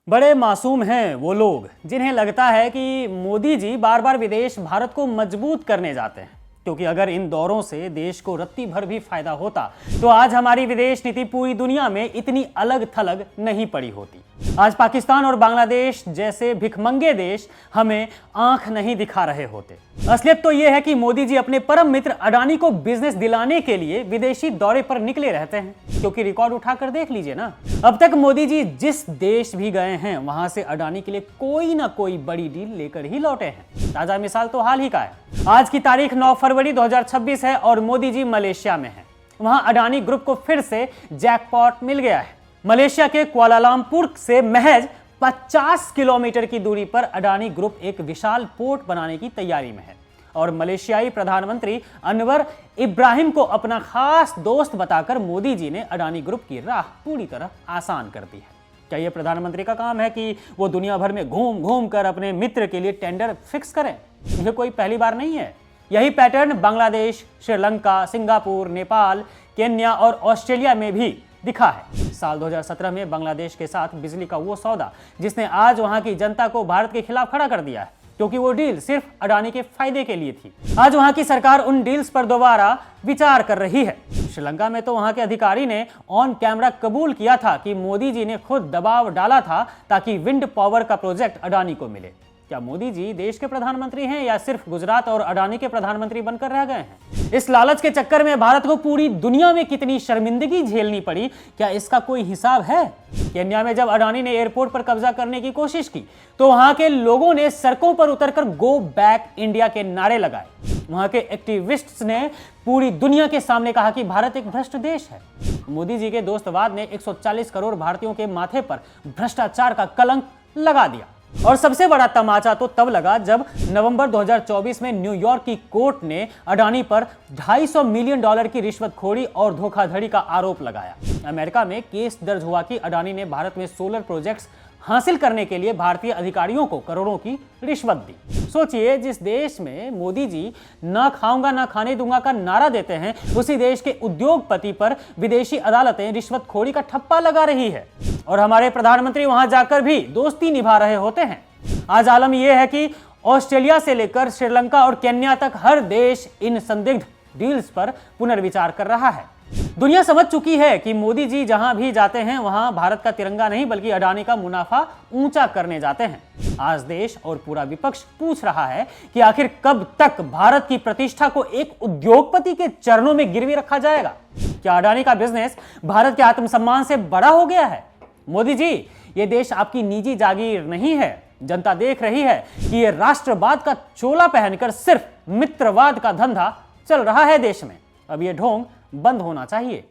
बड़े मासूम हैं वो लोग जिन्हें लगता है कि मोदी जी बार बार विदेश भारत को मजबूत करने जाते हैं, क्योंकि अगर इन दौरों से देश को रत्ती भर भी फायदा होता तो आज हमारी विदेश नीति पूरी दुनिया में इतनी अलग थलग नहीं पड़ी होती। आज पाकिस्तान और बांग्लादेश जैसे भिखमंगे देश हमें आंख नहीं दिखा रहे होते। असलियत तो यह है कि मोदी जी अपने परम मित्र अडानी को बिजनेस दिलाने के लिए विदेशी दौरे पर निकले रहते हैं, क्योंकि रिकॉर्ड उठाकर देख लीजिए ना, अब तक मोदी जी जिस देश भी गए हैं वहां से अडानी के लिए कोई ना कोई बड़ी डील लेकर ही लौटे हैं। ताजा मिसाल तो हाल ही का है। आज की तारीख 9 फरवरी 2026 है और मोदी जी मलेशिया में हैं। वहां अडानी ग्रुप को फिर से जैकपॉट मिल गया है। मलेशिया के कुआलालंपुर से महज 50 किलोमीटर की दूरी पर अडानी ग्रुप एक विशाल पोर्ट बनाने की तैयारी में है और मलेशियाई प्रधानमंत्री अनवर इब्राहिम को अपना खास दोस्त बताकर मोदी जी ने अडानी ग्रुप की राह पूरी तरह आसान कर दी है। क्या यह प्रधानमंत्री का काम है कि वो दुनिया भर में घूम घूम कर अपने मित्र के लिए टेंडर फिक्स करें? यह कोई पहली बार नहीं है। यही pattern Bangladesh, Sri Lanka, Singapore, Nepal, Kenya और ऑस्ट्रेलिया में भी दिखा है। साल 2017 में बांग्लादेश के साथ बिजली का वो सौदा जिसने आज वहां की जनता को भारत के खिलाफ खड़ा कर दिया है, क्योंकि वो डील सिर्फ अडानी के फायदे के लिए थी। आज वहां की सरकार उन डील्स पर दोबारा विचार कर रही है। श्रीलंका में तो वहां के अधिकारी ने ऑन कैमरा कबूल किया था कि मोदी जी ने खुद दबाव डाला था ताकि विंड पावर का प्रोजेक्ट अडानी को मिले। क्या मोदी जी देश के प्रधानमंत्री हैं या सिर्फ गुजरात और अडानी के प्रधानमंत्री बनकर रह गए हैं? इस लालच के चक्कर में भारत को पूरी दुनिया में कितनी शर्मिंदगी झेलनी पड़ी, क्या इसका कोई हिसाब है? केन्या में जब अडानी ने एयरपोर्ट पर कब्जा करने की कोशिश की तो वहां के लोगों ने सड़कों पर उतरकर गो बैक इंडिया के नारे लगाए। वहां के एक्टिविस्ट्स ने पूरी दुनिया के सामने कहा कि भारत एक भ्रष्ट देश है। मोदी जी के दोस्तवाद ने 140 करोड़ भारतीयों के माथे पर भ्रष्टाचार का कलंक लगा दिया। और सबसे बड़ा तमाचा तो तब लगा जब नवंबर 2024 में न्यूयॉर्क की कोर्ट ने अडानी पर $250 मिलियन की रिश्वतखोरी और धोखाधड़ी का आरोप लगाया। अमेरिका में केस दर्ज हुआ कि अडानी ने भारत में सोलर प्रोजेक्ट्स हासिल करने के लिए भारतीय अधिकारियों को करोड़ों की रिश्वत दी। सोचिए, जिस देश में मोदी जी ना खाऊंगा ना खाने दूंगा का नारा देते हैं, उसी देश के उद्योगपति पर विदेशी अदालतें रिश्वतखोरी का ठप्पा लगा रही है और हमारे प्रधानमंत्री वहां जाकर भी दोस्ती निभा रहे होते हैं। आज आलम यह है कि ऑस्ट्रेलिया से लेकर श्रीलंका और केन्या तक हर देश इन संदिग्ध डील्स पर पुनर्विचार कर रहा है। दुनिया समझ चुकी है कि मोदी जी जहां भी जाते हैं वहां भारत का तिरंगा नहीं बल्कि अडानी का मुनाफा ऊंचा करने जाते हैं। आज देश और पूरा विपक्ष पूछ रहा है कि आखिर कब तक भारत की प्रतिष्ठा को एक उद्योगपति के चरणों में गिरवी रखा जाएगा? क्या अडानी का बिजनेस भारत के आत्मसम्मान से बड़ा हो गया है? मोदी जी, ये देश आपकी निजी जागीर नहीं है। जनता देख रही है कि ये राष्ट्रवाद का चोला पहनकर सिर्फ मित्रवाद का धंधा चल रहा है देश में। अब ये ढोंग बंद होना चाहिए।